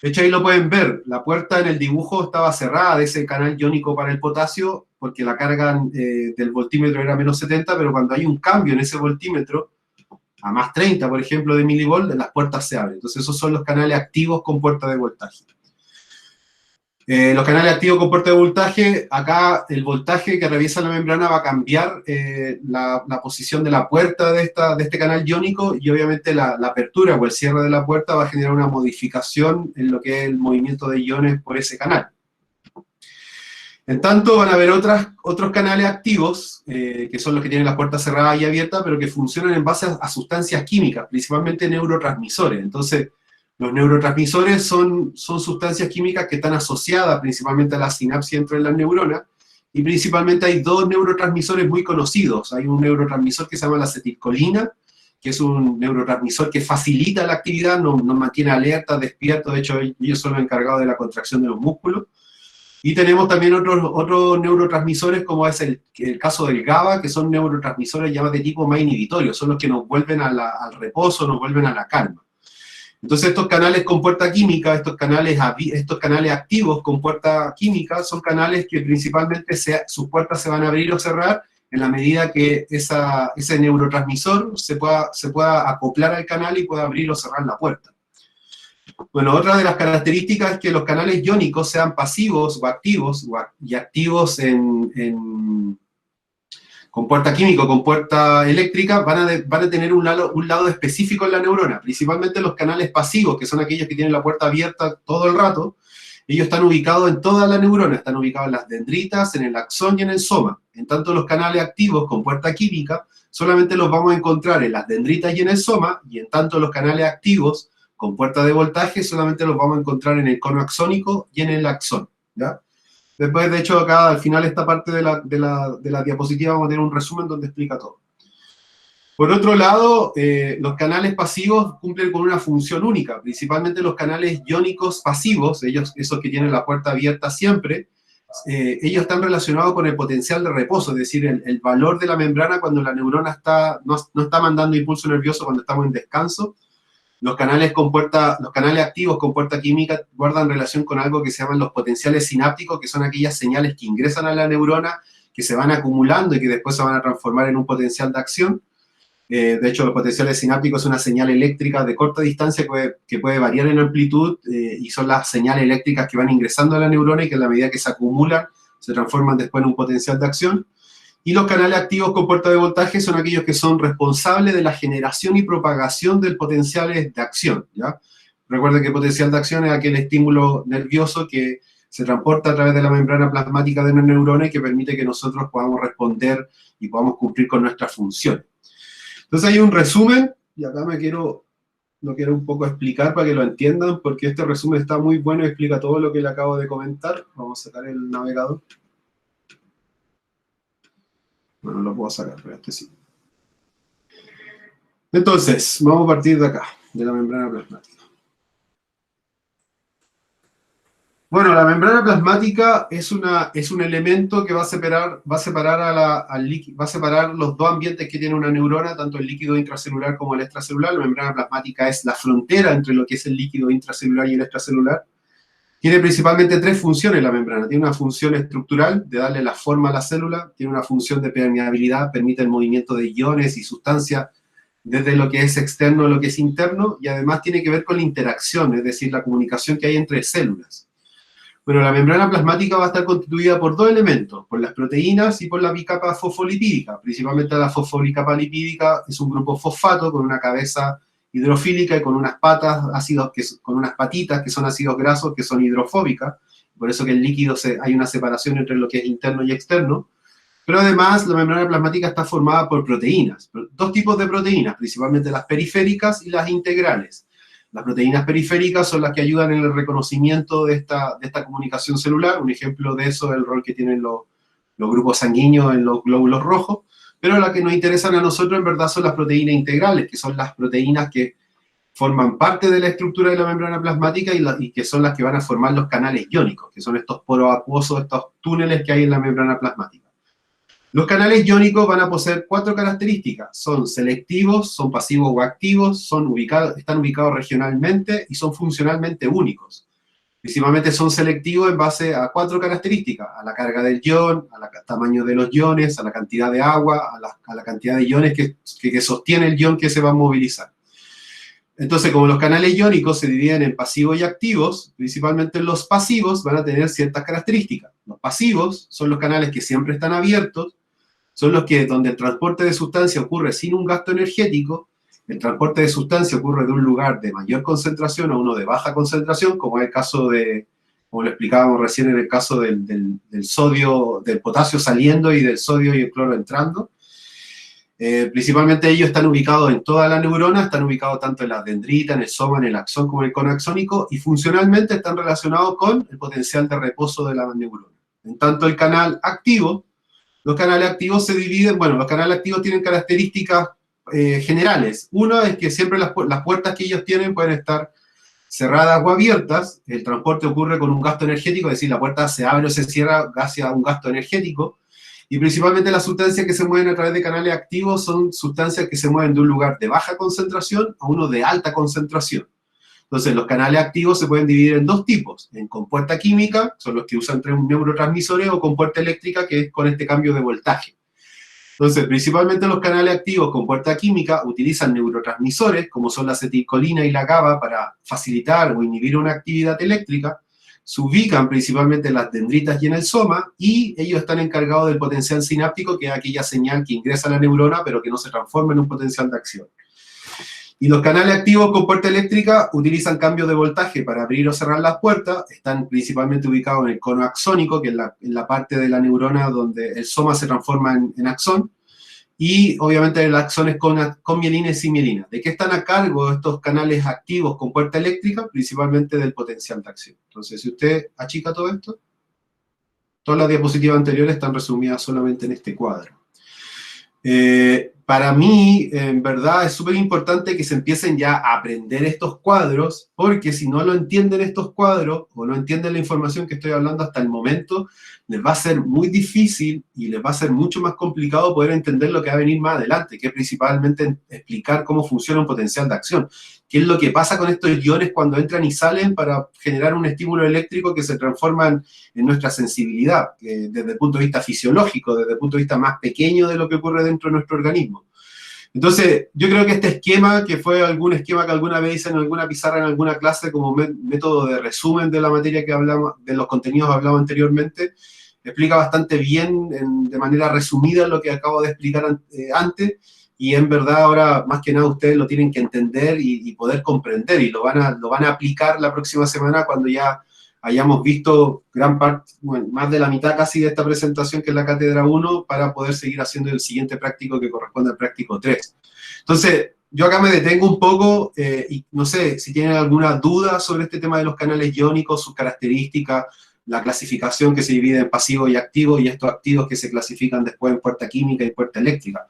Speaker 1: De hecho, ahí lo pueden ver, la puerta en el dibujo estaba cerrada de ese canal iónico para el potasio, porque la carga del voltímetro era menos 70, pero cuando hay un cambio en ese voltímetro, a más 30, por ejemplo, de milivolts, las puertas se abren. Entonces, esos son los canales activos con puerta de voltaje. Los canales activos con puerta de voltaje, acá el voltaje que atraviesa la membrana va a cambiar la posición de la puerta de este canal iónico, y obviamente la apertura o el cierre de la puerta va a generar una modificación en lo que es el movimiento de iones por ese canal. En tanto, van a haber otros canales activos, que son los que tienen las puertas cerradas y abiertas, pero que funcionan en base a sustancias químicas, principalmente neurotransmisores. Entonces, los neurotransmisores son sustancias químicas que están asociadas principalmente a la sinapsis dentro de las neuronas, y principalmente hay 2 neurotransmisores muy conocidos. Hay un neurotransmisor que se llama la acetilcolina, que es un neurotransmisor que facilita la actividad, nos mantiene alerta, despierto. De hecho, ellos son los encargados de la contracción de los músculos. Y tenemos también otros neurotransmisores, como es el caso del GABA, que son neurotransmisores llamados de tipo más inhibitorio, son los que nos vuelven al reposo, nos vuelven a la calma. Entonces, estos canales con puerta química, estos canales activos con puerta química, son canales que principalmente sus puertas se van a abrir o cerrar en la medida que ese neurotransmisor se pueda acoplar al canal y pueda abrir o cerrar la puerta. Bueno, otra de las características es que los canales iónicos sean pasivos o activos, y activos con puerta química o con puerta eléctrica, van a tener un lado específico en la neurona, principalmente los canales pasivos, que son aquellos que tienen la puerta abierta todo el rato. Ellos están ubicados en toda la neurona, están ubicados en las dendritas, en el axón y en el soma. En tanto, los canales activos con puerta química solamente los vamos a encontrar en las dendritas y en el soma, y en tanto los canales activos con puerta de voltaje solamente los vamos a encontrar en el cono axónico y en el axón, ¿ya? Después, de hecho, acá al final esta parte de la diapositiva vamos a tener un resumen donde explica todo. Por otro lado, los canales pasivos cumplen con una función única, principalmente los canales iónicos pasivos, esos que tienen la puerta abierta siempre, ellos están relacionados con el potencial de reposo, es decir, el valor de la membrana cuando la neurona no está mandando impulso nervioso cuando estamos en descanso. Los canales activos con puerta química guardan relación con algo que se llaman los potenciales sinápticos, que son aquellas señales que ingresan a la neurona, que se van acumulando y que después se van a transformar en un potencial de acción. De hecho, los potenciales sinápticos son una señal eléctrica de corta distancia que puede variar en amplitud y son las señales eléctricas que van ingresando a la neurona y que en la medida que se acumulan se transforman después en un potencial de acción. Y los canales activos con puerta de voltaje son aquellos que son responsables de la generación y propagación del potenciales de acción, ¿ya? Recuerden que el potencial de acción es aquel estímulo nervioso que se transporta a través de la membrana plasmática de una neurona y que permite que nosotros podamos responder y podamos cumplir con nuestras funciones. Entonces hay un resumen, y acá lo quiero un poco explicar para que lo entiendan, porque este resumen está muy bueno y explica todo lo que le acabo de comentar. Vamos a sacar el navegador. Bueno, no lo puedo sacar, pero este sí. Entonces, vamos a partir de acá, de la membrana plasmática. Bueno, la membrana plasmática es un elemento que va a separar los dos ambientes que tiene una neurona, tanto el líquido intracelular como el extracelular. La membrana plasmática es la frontera entre lo que es el líquido intracelular y el extracelular. Tiene principalmente tres funciones la membrana. Tiene una función estructural, de darle la forma a la célula. Tiene una función de permeabilidad, permite el movimiento de iones y sustancias desde lo que es externo a lo que es interno. Y además tiene que ver con la interacción, es decir, la comunicación que hay entre células. Bueno, la membrana plasmática va a estar constituida por dos elementos, por las proteínas y por la bicapa fosfolipídica. Principalmente la fosfolipídica lipídica es un grupo fosfato con una cabeza hidrofílica y con unas con unas patitas que son ácidos grasos que son hidrofóbicas. Por eso que el líquido hay una separación entre lo que es interno y externo. Pero además la membrana plasmática está formada por proteínas, dos tipos de proteínas, principalmente las periféricas y las integrales. Las proteínas periféricas son las que ayudan en el reconocimiento de esta comunicación celular. Un ejemplo de eso es el rol que tienen los grupos sanguíneos en los glóbulos rojos. Pero las que nos interesan a nosotros en verdad son las proteínas integrales, que son las proteínas que forman parte de la estructura de la membrana plasmática y que son las que van a formar los canales iónicos, que son estos poros acuosos, estos túneles que hay en la membrana plasmática. Los canales iónicos van a poseer cuatro características. Son selectivos, son pasivos o activos, están ubicados regionalmente y son funcionalmente únicos. Principalmente son selectivos en base a cuatro características: a la carga del ion, al tamaño de los iones, a la cantidad de agua, a la cantidad de iones que sostiene el ion que se va a movilizar. Entonces, como los canales iónicos se dividen en pasivos y activos, principalmente los pasivos van a tener ciertas características. Los pasivos son los canales que siempre están abiertos, son los que donde el transporte de sustancia ocurre sin un gasto energético. El transporte de sustancia ocurre de un lugar de mayor concentración a uno de baja concentración, como es el caso como lo explicábamos recién en el caso del sodio, del potasio saliendo y del sodio y el cloro entrando. Principalmente ellos están ubicados en toda la neurona, están ubicados tanto en la dendrita, en el soma, en el axón como en el cono axónico, y funcionalmente están relacionados con el potencial de reposo de la neurona. En tanto el canal activo, los canales activos se dividen, bueno, los canales activos tienen características generales. Uno es que siempre las puertas que ellos tienen pueden estar cerradas o abiertas. El transporte ocurre con un gasto energético, es decir, la puerta se abre o se cierra gracias a un gasto energético. Y principalmente las sustancias que se mueven a través de canales activos son sustancias que se mueven de un lugar de baja concentración a uno de alta concentración. Entonces, los canales activos se pueden dividir en dos tipos: en compuerta química, son los que usan neurotransmisores, o compuerta eléctrica, que es con este cambio de voltaje. Entonces, principalmente los canales activos con puerta química utilizan neurotransmisores, como son la acetilcolina y la GABA, para facilitar o inhibir una actividad eléctrica. se ubican principalmente en las dendritas y en el soma, y ellos están encargados del potencial sináptico, que es aquella señal que ingresa a la neurona, pero que no se transforma en un potencial de acción. Y los canales activos con puerta eléctrica utilizan cambios de voltaje para abrir o cerrar las puertas, están principalmente ubicados en el cono axónico, que es en la parte de la neurona donde el soma se transforma en axón, y obviamente el axón es con mielina y sin mielina. ¿De qué están a cargo estos canales activos con puerta eléctrica? Principalmente del potencial de acción. Entonces, si usted achica todo esto, todas las diapositivas anteriores están resumidas solamente en este cuadro. Para mí, en verdad, es súper importante que se empiecen ya a aprender estos cuadros, porque si no lo entienden estos cuadros, o no entienden la información que estoy hablando hasta el momento, les va a ser muy difícil y les va a ser mucho más complicado poder entender lo que va a venir más adelante, que es principalmente explicar cómo funciona un potencial de acción. ¿Qué es lo que pasa con estos iones cuando entran y salen para generar un estímulo eléctrico que se transforma en nuestra sensibilidad, desde el punto de vista fisiológico, desde el punto de vista más pequeño de lo que ocurre dentro de nuestro organismo? Entonces, yo creo que este esquema, que fue algún esquema que alguna vez hice en alguna pizarra, en alguna clase, como método de resumen de la materia que hablamos, de los contenidos que hablamos anteriormente, explica bastante bien, de manera resumida, lo que acabo de explicar antes, y en verdad ahora, más que nada, ustedes lo tienen que entender y poder comprender, y lo van a aplicar la próxima semana cuando ya hayamos visto gran parte, bueno, más de la mitad casi de esta presentación, que es la cátedra 1, para poder seguir haciendo el siguiente práctico que corresponde al práctico 3. Entonces, yo acá me detengo un poco, y no sé si tienen alguna duda sobre este tema de los canales iónicos, sus características, la clasificación que se divide en pasivo y activo, y estos activos que se clasifican después en puerta química y puerta eléctrica.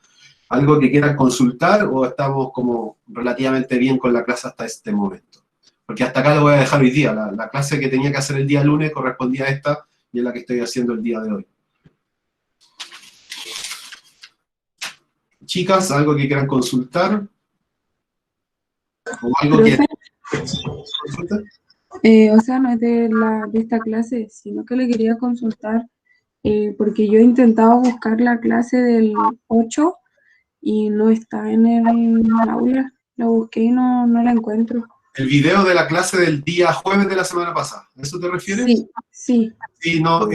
Speaker 1: ¿Algo que quieran consultar, o estamos como relativamente bien con la clase hasta este momento? Porque hasta acá lo voy a dejar hoy día. La clase que tenía que hacer el día lunes correspondía a esta, y es la que estoy haciendo el día de hoy. Chicas, ¿algo que quieran consultar? ¿O algo que
Speaker 3: Profe,
Speaker 1: consulten?
Speaker 3: o sea, no es de esta clase, sino que le quería consultar, porque yo he intentado buscar la clase del 8 y no está en el aula. La busqué y no la encuentro.
Speaker 1: El video de la clase del día jueves de la semana pasada, ¿a eso te refieres?
Speaker 3: Sí, sí.
Speaker 1: Sí, no,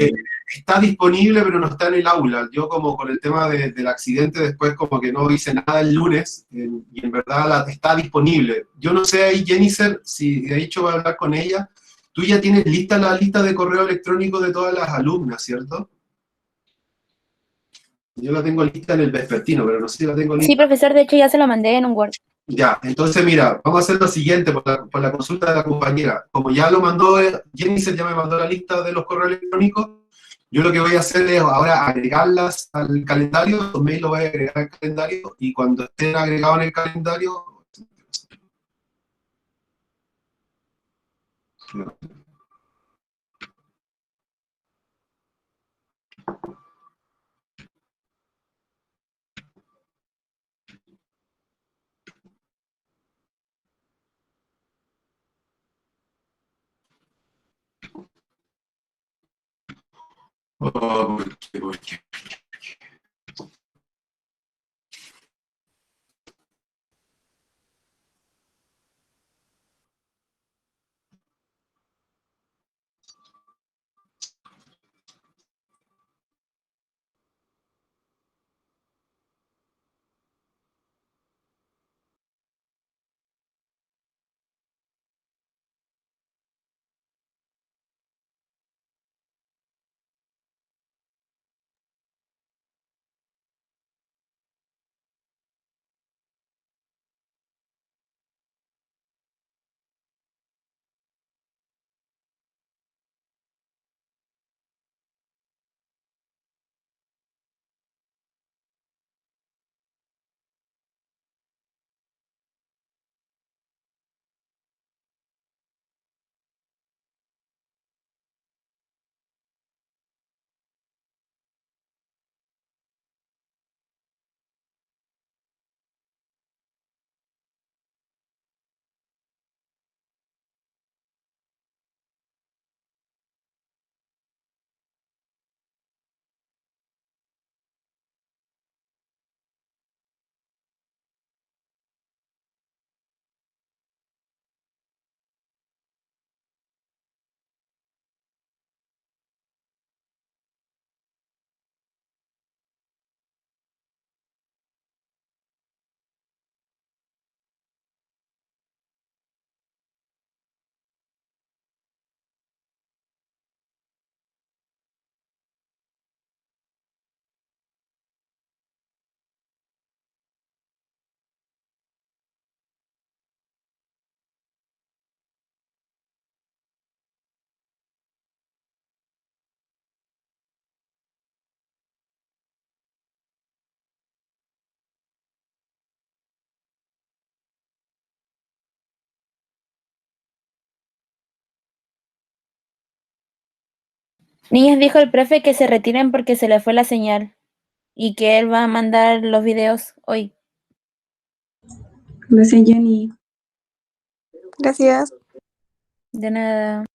Speaker 1: está disponible, pero no está en el aula. Yo, como con el tema del accidente, después como que no hice nada el lunes, y en verdad está disponible. Yo no sé ahí, Jennifer, si de hecho voy a hablar con ella. Tú ya tienes lista la lista de correo electrónico de todas las alumnas, ¿cierto? Yo la tengo lista en el vespertino, pero no sé si la tengo
Speaker 5: Sí,
Speaker 1: lista.
Speaker 5: profesor, de hecho ya se lo mandé en un Word.
Speaker 1: Ya, entonces mira, vamos a hacer lo siguiente por la consulta de la compañera. Como ya lo mandó, Jennifer ya me mandó la lista de los correos electrónicos, yo lo que voy a hacer es ahora agregarlas al calendario, los mails los voy a agregar al calendario, y cuando estén agregados en el calendario... Oh, ¿por qué?
Speaker 5: Niñas, dijo el profe que se retiren porque se le fue la señal y que él va a mandar los videos hoy.
Speaker 3: Gracias, Jenny.
Speaker 4: Gracias.
Speaker 5: De nada.